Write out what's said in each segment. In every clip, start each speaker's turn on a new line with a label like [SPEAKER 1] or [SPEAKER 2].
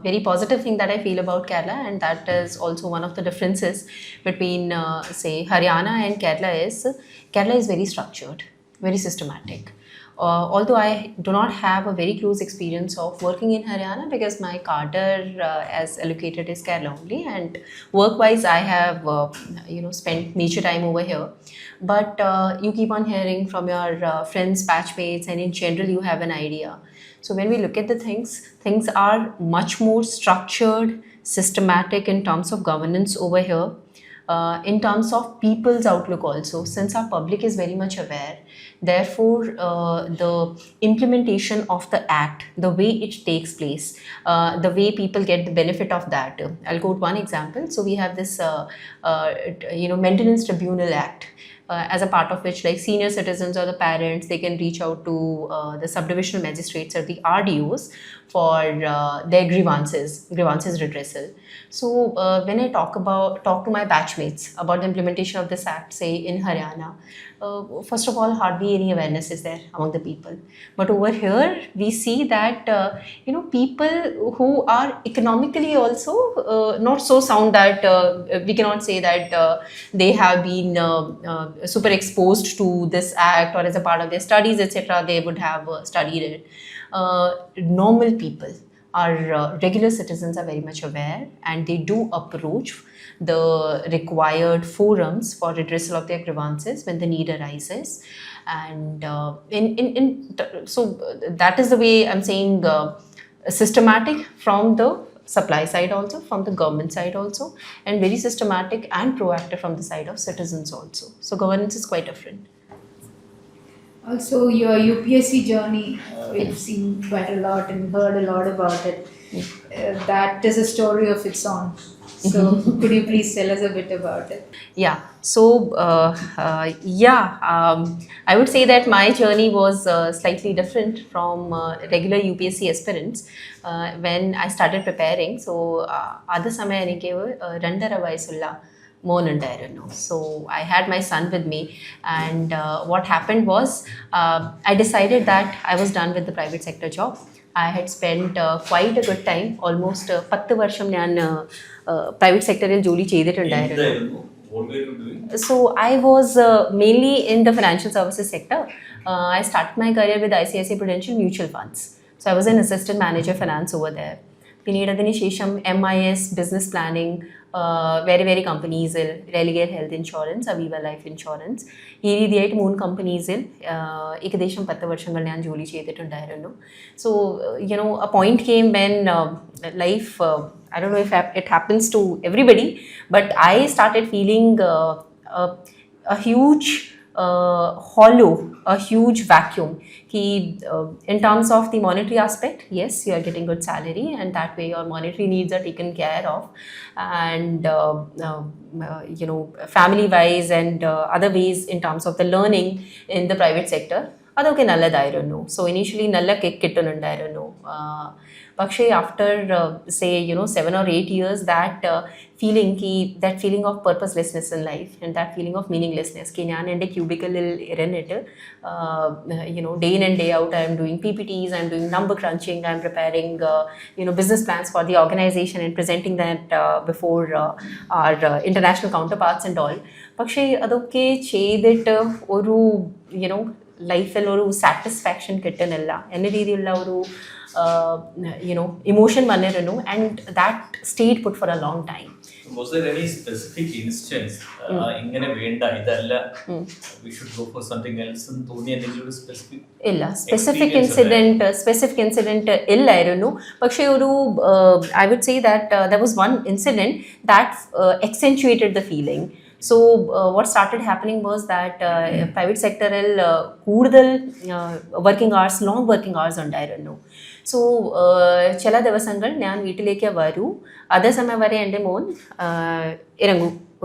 [SPEAKER 1] very positive thing that I feel about Kerala, and that is also one of the differences between, say, Haryana and Kerala is very structured, very systematic. Although I do not have a very close experience of working in Haryana because my cadre as allocated is Kerala only, and work-wise I have spent major time over here. But you keep on hearing from your friends, batchmates, and in general you have an idea. So when we look at the things are much more structured, systematic in terms of governance over here. In terms of people's outlook also, since our public is very much aware, therefore the implementation of the act, the way it takes place, the way people get the benefit of that. I'll quote one example. So we have this maintenance tribunal act, as a part of which, like, senior citizens or the parents, they can reach out to the subdivisional magistrates or the RDOs for their grievances redressal. So when I talk to my batchmates about the implementation of this act, say in Haryana, first of all, hardly any awareness is there among the people. But over here, we see that people who are economically also not so sound that we cannot say that they have been super exposed to this act, or as a part of their studies, etc. They would have studied it. Normal people, our regular citizens, are very much aware, and they do approach the required forums for redressal of their grievances when the need arises. And so that is the way I'm saying, systematic from the supply side also, from the government side also, and very systematic and proactive from the side of citizens also. So governance is quite different.
[SPEAKER 2] Also, your UPSC journey, we've seen quite a lot and heard a lot about it. That is a story of its own. So, could you please tell us a bit about it?
[SPEAKER 1] Yeah. So, I would say that my journey was slightly different from regular UPSC aspirants when I started preparing. So, adu samaya enike randara vayasulla മോൻ ഉണ്ടായിരുന്നു. So I had my son with me, and what happened was I decided that I was done with the private sector job. I had spent quite a good time, almost 10 വർഷം ഞാൻ private sectoril ജോലി ചെയ്തിട്ടുണ്ടായിരുന്നു. So I was mainly in the financial services sector. I started my career with ICICI Prudential Mutual Funds. So I was an assistant manager finance over there. പിന്നീട് അതിന് ശേഷം MIS business planning, വേറെ കമ്പനീസിൽ, Religare health insurance, Aviva life insurance, ഈ രീതിയായിട്ട് 3 കമ്പനീസിൽ ഏകദേശം 10 വർഷങ്ങൾ ഞാൻ ജോലി ചെയ്തിട്ടുണ്ടായിരുന്നു. So a point came when life, I don't know if it happens to everybody, but I started feeling a huge hollow, a huge vacuum. In terms of the monetary aspect, yes, you are getting good salary, and that way your monetary needs are taken care of, and family wise and other ways in terms of the learning in the private sector, adokke nalladayirunnu. So initially nalla kick kittunundairunnu. പക്ഷേ after say 7 or 8 years, that feeling of purposelessness in life and that feeling of meaninglessness, ki njan ende cubicle il irannittu day in and day out I am doing PPTs, I am doing number crunching, I am preparing business plans for the organization and presenting that before our international counterparts and all. പക്ഷേ അതൊക്കെ ചെയ്തിട്ട് ഒരു ലൈഫിൽ ഒരു satisfaction കിട്ടുന്നില്ല എന്ന രീതിയിലുള്ള ഒരു emotion വന്നിരുന്നു, and that stayed put for a long time.
[SPEAKER 3] Was there any specific instance ingane venda idalla we should go for something else and thoni endeങ്കിലും specific
[SPEAKER 1] ഇല്ല, specific incident ഇല്ലായിരുന്നു. പക്ഷേ ഒരു I would say that there was one incident that accentuated the feeling. So what started happening was that private sectoril കൂടുതൽ working hours, long working hours ഉണ്ടായിരുന്നു. So ചില ദിവസങ്ങൾ ഞാൻ വീട്ടിലേക്ക് വരൂ, അതേ സമയം വരെ എൻ്റെ മോൻ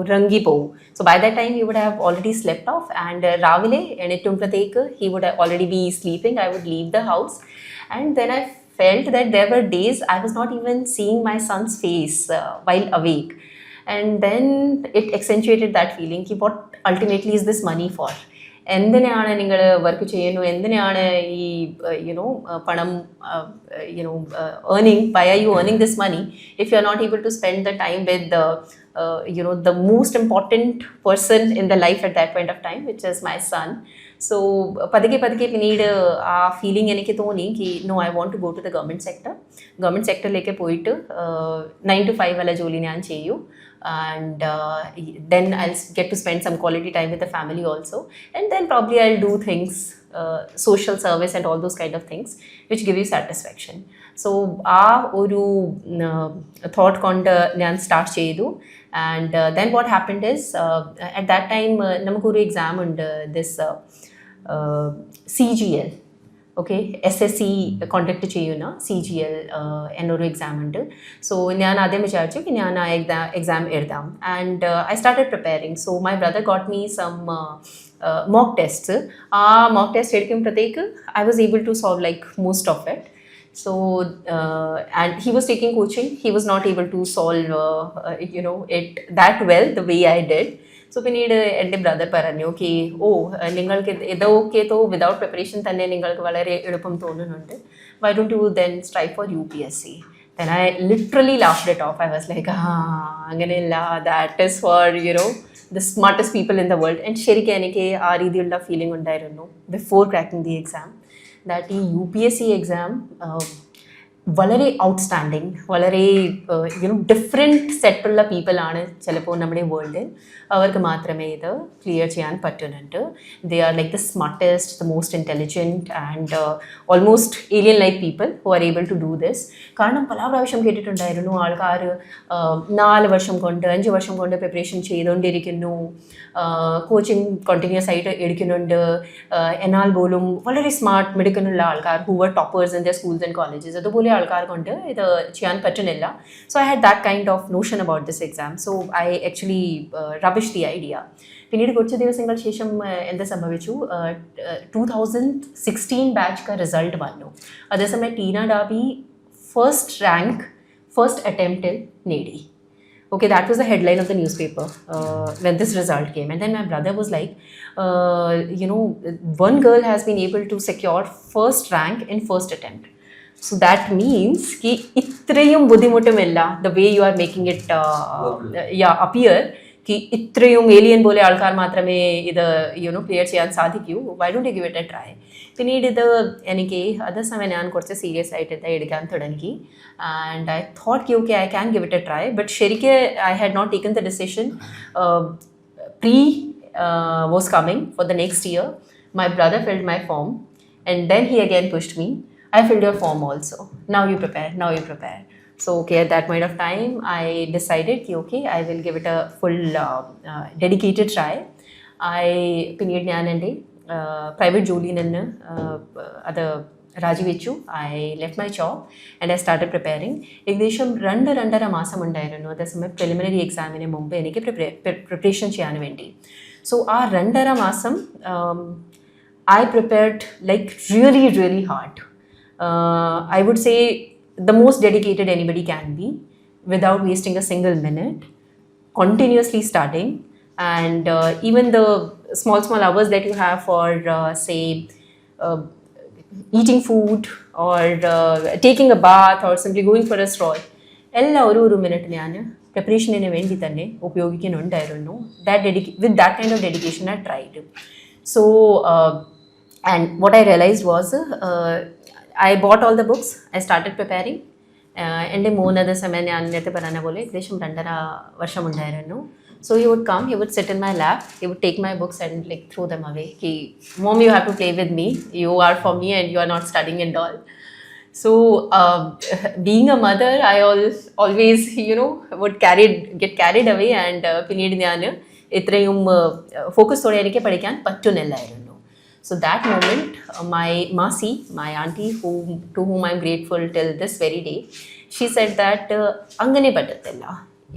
[SPEAKER 1] ഉറങ്ങി പോവും. So by that time he would have already slept off, and രാവിലെ എണീറ്റുമ്പോഴത്തേക്ക് he would already be sleeping. I would leave the house, and then I felt that there were days I was not even seeing my son's face while awake. And then it accentuated that feeling, what ultimately is this money for? എന്തിനാണ് നിങ്ങൾ work ചെയ്യുന്നു, എന്തിനാണ് ഈ പണം earning, why are you earning this money if you are not able to spend the time with the most important person in the life at that point of time, which is my son. So പതുക്കെ പതുക്കെ പിന്നീട് ആ feeling എനിക്ക് തോന്നി कि no, I want to go to the government sector. Government സെക്ടറിലേക്ക് പോയിട്ട് 9 to 5 വല്ല ജോലി ഞാൻ ചെയ്യൂ, and then I'll get to spend some quality time with the family also, and then probably I'll do things, social service and all those kind of things which give you satisfaction. So ആ ഒരു thought കൊണ്ട് ഞാൻ start ചെയ്തു. And then what happened is, at that time നമുക്കൊരു exam ഉണ്ട്, this CGL, okay, SSC conduct ചെയ്യുന്ന CGL എന്നൊരു exam ഉണ്ട്. സോ ഞാൻ ആദ്യം വിചാരിച്ചു ഞാൻ ആ എക്സാം എഴുതാം. And I started preparing. So my brother got me some mock tests. ആ mock test എടുക്കുമ്പോഴത്തേക്ക് I was able to solve like most of it. So and he was taking coaching. He was not able to solve it that well the way I did. So പിന്നീട് എൻ്റെ brother പറഞ്ഞു कि നിങ്ങൾക്ക് ഇതൊക്കെ without preparation തന്നെ നിങ്ങൾക്ക് വളരെ എളുപ്പം തോന്നുന്നുണ്ട്, why don't you then strive for UPSC? Then I literally laughed it off. I was like, അങ്ങനെയല്ല, that is for the smartest people in the world. And ശരിക്കും എനിക്ക് ആ രീതിയിലുള്ള ഫീലിംഗ് ഉണ്ടായിരുന്നു before cracking the exam, that ഈ UPSC exam വളരെ outstanding, വളരെ different സെറ്റുള്ള പീപ്പിളാണ് ചിലപ്പോൾ നമ്മുടെ വേൾഡിൽ. അവർക്ക് മാത്രമേ ഇത് ക്ലിയർ ചെയ്യാൻ പറ്റുന്നുണ്ട്. They are like the smartest, the most intelligent and almost alien like people who are able to do this. കാരണം പല പ്രാവശ്യം കേട്ടിട്ടുണ്ടായിരുന്നു ആൾക്കാർ 4 വർഷം കൊണ്ട് 5 വർഷം കൊണ്ട് പ്രിപ്പറേഷൻ ചെയ്തുകൊണ്ടിരിക്കുന്നു, കോച്ചിങ് കണ്ടിന്യൂസ് ആയിട്ട് എടുക്കുന്നുണ്ട്, എന്നാൽ പോലും വളരെ സ്മാർട്ട് മിടുക്കനുള്ള ആൾക്കാർ who were toppers in the schools and colleges, അതുപോലെ ആൾക്കാർ കൊണ്ട് ഇത് ചെയ്യാൻ പറ്റുന്നില്ല. So I had that kind of notion about this exam. So I actually rubbish the idea. പിന്നീട് കുറച്ച് ദിവസങ്ങൾക്ക് ശേഷം എന്ത് സംഭവിച്ചു, 2016 ബാച്ച് റിസൾട്ട് വന്നു. അതേസമയം Tina Dabi first rank first അറ്റംപ്റ്റിൽ നേടി. Okay, that was the headline of the newspaper when this result came. And then my brother was like, one girl has been able to secure first rank in first attempt. So that means ki itrayum buddhimutumilla, the way you are making it appear, ki itrayum alien bole alkar maatrame idu clear cheyan sadhikku, why don't you give it a try? പിന്നീട് ഇത് എനിക്ക് അതേ സമയം ഞാൻ കുറച്ച് serious ആയിട്ട് എടുക്കാൻ തുടങ്ങി. And I thought okay, I can give it a try. But ശരിക്കും I had not taken the decision. Pre was coming for the next year. My brother filled my form and then he again pushed me. I filled your form also. Now you prepare. So okay, at that point of time I decided okay, I will give it a full dedicated try. പിന്നീട് ഞാൻ എൻ്റെ private ജോലിയിൽ നിന്ന് അത് രാജിവെച്ചു. I left my job and I started preparing. ഏകദേശം 2-2.5 മാസം ഉണ്ടായിരുന്നു അതേസമയം പ്രിലിമിനറി എക്സാമിന് മുമ്പ് എനിക്ക് പ്രിപ്പറേഷൻ ചെയ്യാൻ വേണ്ടി. സോ ആ 2.5 മാസം I prepared like really hard. I would say the most dedicated anybody can be, without wasting a single minute, continuously studying. And even the small hours that you have for say eating food or taking a bath or simply going for a stroll, എല്ലാ ഒരു minute ഞാൻ പ്രിപ്പറേഷന് വേണ്ടി തന്നെ ഉപയോഗിക്കുന്നുണ്ടായിരുന്നു. With that kind of dedication I tried. So and what I realized was I bought all the books, I started preparing. എൻ്റെ മൂന്നത് സമയം ഞാൻ നേരത്തെ പറഞ്ഞ പോലെ ഏകദേശം 2.5 വർഷം ഉണ്ടായിരുന്നു. So he would come, he would sit in my lap, he would take my books and like throw them away. Mom, you have to play with me, you are for me and you are not studying and all. So being a mother, I always would get carried away and പിന്നീട് ഞാൻ ഇത്രയും ഫോക്കസോടെ എനിക്ക് പഠിക്കാൻ പറ്റുന്നില്ലായിരുന്നു. So that moment, my Masi, my auntie, to whom I'm grateful till this very day, she said that angane pattathilla.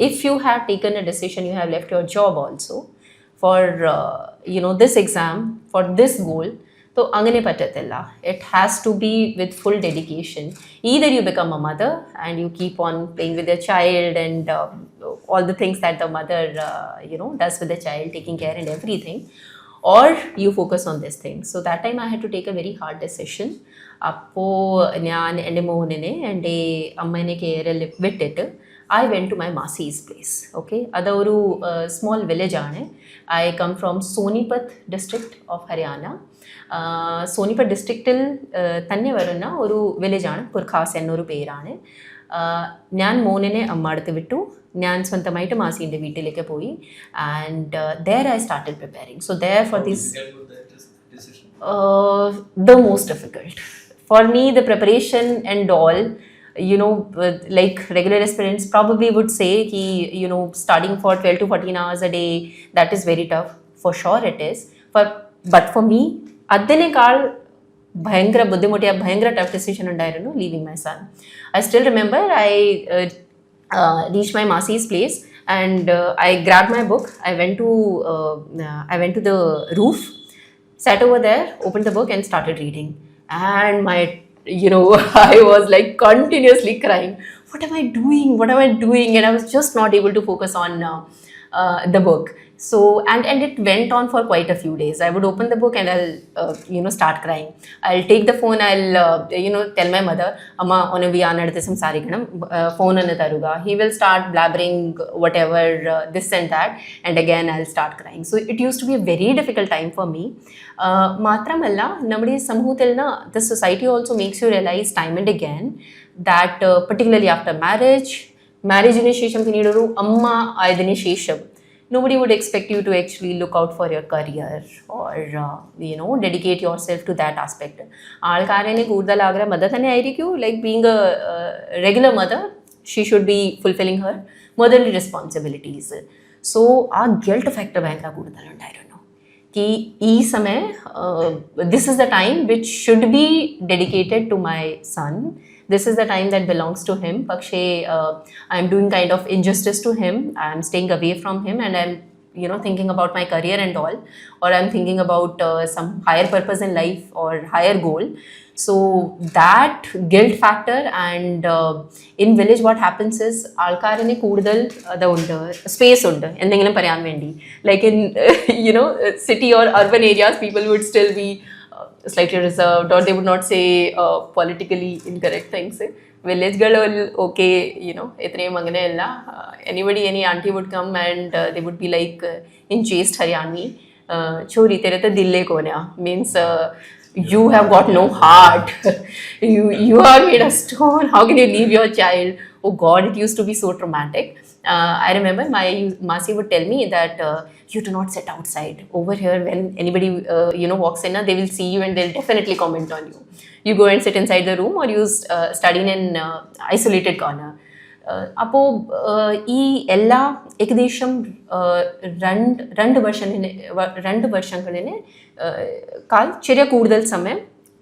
[SPEAKER 1] If you have taken a decision, you have left your job also for this exam, for this goal, so angane pattathilla. It has to be with full dedication. Either you become a mother and you keep on playing with your child and all the things that the mother does with the child, taking care and everything, or you focus on this thing. So that time I had to take a very hard decision. അപ്പോൾ ഞാൻ എൻ്റെ മോനെ എൻ്റെ അമ്മേനെ കെയറിൽ വിട്ടിട്ട് I went to my Masi's place. Okay, അതൊരു small village ആണ്. I come from Sonipat district of Haryana. Sonipat ഡിസ്ട്രിക്റ്റിൽ തന്നെ വരുന്ന ഒരു വില്ലേജാണ് പുർഖാസ് എന്നൊരു പേരാണ്. ഞാൻ മോനെ അമ്മ അടുത്ത് വിട്ടു, ഞാൻ സ്വന്തമായിട്ട് മാസീൻ്റെ വീട്ടിലേക്ക് പോയി. And there I started preparing. So there for this the most difficult for me, the preparation and all, you know, like regular aspirants probably would say ki, you know, studying for 12 to 14 hours a day, that is very tough. For sure it is. But for me, അതിനേക്കാൾ ഭയങ്കര ബുദ്ധിമുട്ടിയ ഭയങ്കര tough decision ഉണ്ടായിരുന്നു leaving my son. I still remember I reached my Masi's place and I grabbed my book. I went to the roof, sat over there, opened the book and started reading. And my, you know, I was like continuously crying. What am I doing? What am I doing? And I was just not able to focus on the book. So and it went on for quite a few days. I would open the book and I'll you know, start crying. I'll take the phone, I'll you know, tell my mother, amma onu viyana eduthe samsarikanam, phone annu taruga. He will start blabbering whatever this and that, and again I'll start crying. So it used to be a very difficult time for me. Matramalla nammade samuhathil na, the society also makes you realize time and again that particularly after marriage ന് ശേഷം പിന്നീട് ഒരു അമ്മ ആയതിനു ശേഷം nobody would expect you to actually look out for your career or you know, dedicate yourself to that aspect. ആൾക്കാരെ കൂടുതൽ ആഗ്രഹം മദർ തന്നെ ആയിരിക്കും. Like being A regular mother, she should be fulfilling Har motherly responsibilities. So ആ guilt factor ഭയങ്കര കൂടുതലുണ്ടായിരുന്നു. ഈ സമയം this is the time which should be dedicated to my son. This is the time that belongs to him. Pakshe, I'm doing kind of injustice to him. I'm staying away from him and I'm, you know, thinking about my career and all, or I'm thinking about some higher purpose in life or higher goal. So that guilt factor, and in village what happens is alkarine koodal adundu space undu endengilum parayan vendi. Like in you know, city or urban areas, people would still be slightly reserved, or they would not say politically incorrect things. Village girl will okay, you know, itne mangane illa. Anybody, any auntie would come and they would be like in chaste Haryani, chori tere to dil le kone aa, means you have got no heart. you are made of stone. How can you leave your child? Oh God, it used to be so traumatic. I remember my Masi would tell me that you do not sit outside. Over here, when anybody you know, walks in, they will see you and they'll definitely comment on you. You go and sit inside the room or you study in an isolated corner. അപ്പോൾ ഈ എല്ലാ ഏകദേശം രണ്ട് വർഷങ്ങളിന് ചെറിയ കൂടുതൽ സമയം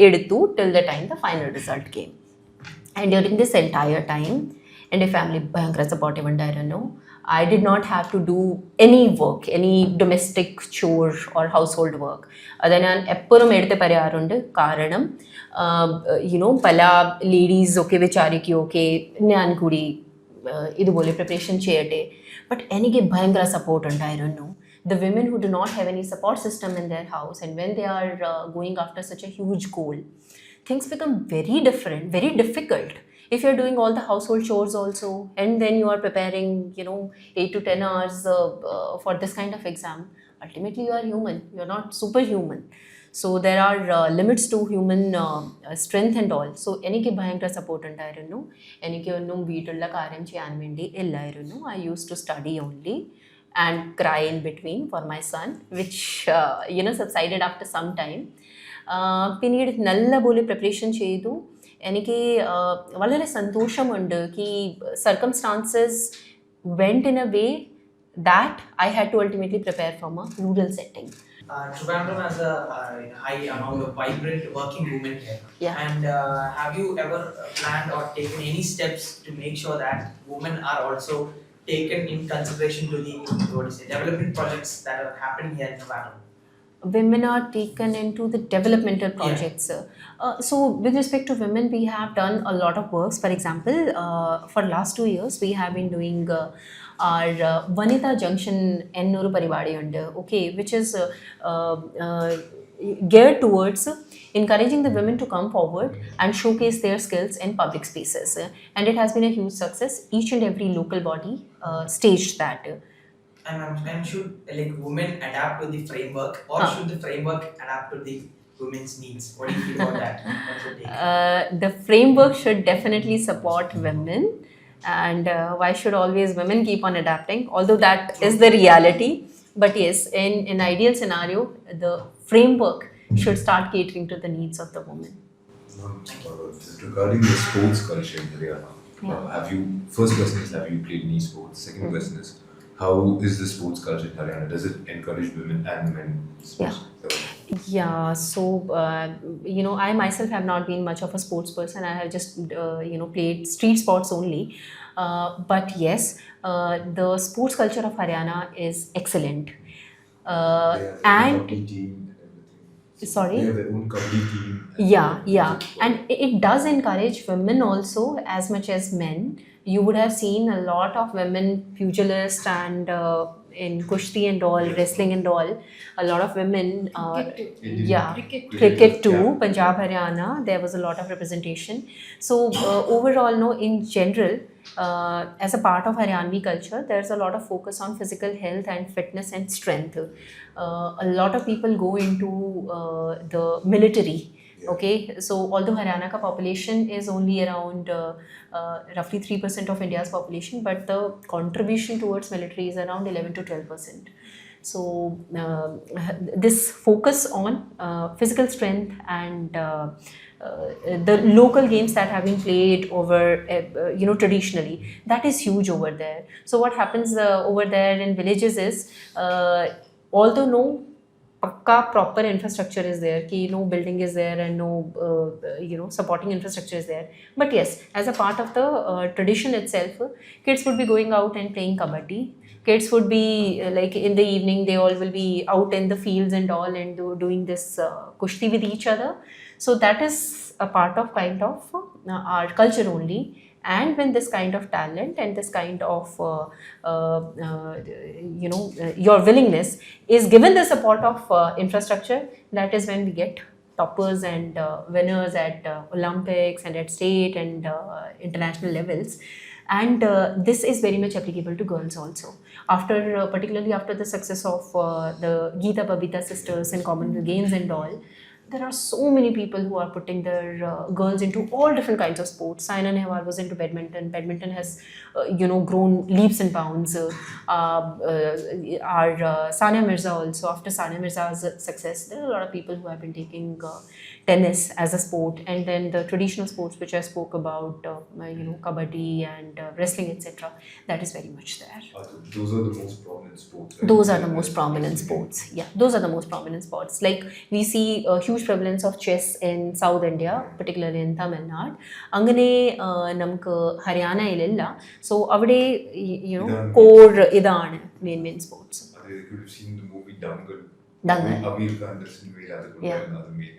[SPEAKER 1] എടുത്തു till the time the final result came. And during this entire time, എൻ്റെ ഫാമിലി ഭയങ്കര സപ്പോർട്ടീവ് ഉണ്ടായിരുന്നു. I did not have to do any work, any domestic chore or household work. അത് ഞാൻ എപ്പോഴും എടുത്ത് പറയാറുണ്ട്. കാരണം you know, പല ലേഡീസ് ഒക്കെ വിചാരിക്കും ഓക്കെ ഞാൻ കൂടി ഇതുപോലെ പ്രിപ്പറേഷൻ ചെയ്യട്ടെ. ബട്ട് എനിക്ക് ഭയങ്കര സപ്പോർട്ട് ഉണ്ടായിരുന്നു. The women who do not have any support system in their house, and when they are going after such a huge goal, things become very different, very difficult. If you're doing all the household chores also, and then you are preparing, you know, 8 to 10 hours for this kind of exam, ultimately you are human, you're not superhuman. So there are limits to human strength and all. So എനിക്ക് ഭയങ്കര support ഉണ്ടായിരുന്നു. എനിക്ക് ഒന്നും വീട്ടിലുള്ള കാര്യം ചെയ്യാൻ വേണ്ടി ഇല്ലായിരുന്നു. I used to study only and cry in between for my son, which you know, subsided after some time. പിന്നീട് നല്ലപോലെ പ്രിപ്പറേഷൻ ചെയ്തു. എനിക്ക് വളരെ സന്തോഷമുണ്ട് ki circumstances went in a way that I had to ultimately prepare from a rural setting.
[SPEAKER 4] Trivandrum has a high amount of vibrant working women here.
[SPEAKER 1] Yeah.
[SPEAKER 4] And have you ever planned or taken any steps to make sure that women are also taken in consideration to the development projects that are happening here in Trivandrum?
[SPEAKER 1] women are taken into the developmental projects. So with respect to women, we have done a lot of works. For example, for last 2 years, we have been doing our Vanita Junction Ennuru Parivadi under, okay, which is geared towards encouraging the women to come forward and showcase their skills in public spaces. And it has been a huge success. Each and every local body staged that.
[SPEAKER 4] And should like women adapt to the framework, or
[SPEAKER 1] Huh.
[SPEAKER 4] should the framework adapt to the women's needs? What do you feel about that? What's your take?
[SPEAKER 1] The framework should definitely support women, and why should always women keep on adapting? Although that is the reality, but yes, in an ideal scenario, the framework should start catering to the needs of the woman.
[SPEAKER 5] Regarding the sports culture in Haryana,
[SPEAKER 1] Yeah.
[SPEAKER 5] have you, first question is, have you played any sports? Second question is, how is the sports culture in Haryana? Does it encourage women and men?
[SPEAKER 1] Yeah. Yeah, so I myself have not been much of a sports person. I have just played street sports only. But yes, the sports culture of Haryana is excellent. And
[SPEAKER 5] team and everything.
[SPEAKER 1] sorry.
[SPEAKER 5] They have their own kabaddi team.
[SPEAKER 1] Yeah, and it does encourage women also as much as men. You would have seen a lot of women pugilists and in kushti and all, wrestling and all. A lot of women.
[SPEAKER 2] Cricket too.
[SPEAKER 1] Yeah,
[SPEAKER 2] Cricket.
[SPEAKER 1] cricket too.
[SPEAKER 5] Yeah.
[SPEAKER 1] Punjab, Haryana. There was a lot of representation. So overall, no, in general, as a part of Haryanvi culture, there's a lot of focus on physical health and fitness and strength. A lot of people go into the military.
[SPEAKER 5] Yeah.
[SPEAKER 1] Okay, so although Haryana ka population is only around roughly 3% of India's population, but the contribution towards military is around 11 to 12%. So this focus on physical strength and the local games that have been played over traditionally, that is huge over there. So what happens over there in villages is although no pakka proper infrastructure is there, ki no building is there and no supporting infrastructure is there, but yes, as a part of the tradition itself, kids would be going out and playing kabaddi. Kids would be like in the evening, they all will be out in the fields and all and doing this kushti with each other. So that is a part of kind of our culture only. And when this kind of talent and this kind of your willingness is given the support of infrastructure, that is when we get toppers and winners at Olympics and at state and international levels. And this is very much applicable to girls also. After particularly after the success of the Geeta Babita sisters in Commonwealth Games and all, there are so many people who are putting their girls into all different kinds of sports. Saina Nehwal was into badminton. Badminton has, grown leaps and bounds. Our Sania Mirza also, after Sania Mirza's success, there are a lot of people who have been taking tennis as a sport. And then the traditional sports which I spoke about, kabaddi and wrestling, etc. That is very much there.
[SPEAKER 5] Those are the most prominent sports. Right?
[SPEAKER 1] Those are the most prominent sports. Yeah, those are the most prominent sports. Like we see a huge prevalence of chess in South India, particularly in Tamil Nadu. Angane namku Haryana illilla. So avade core idana main sports.
[SPEAKER 5] You could have seen the movie Dangal.
[SPEAKER 1] Dangal.
[SPEAKER 5] Amir Khan doesn't really have
[SPEAKER 1] Yeah.
[SPEAKER 5] another main.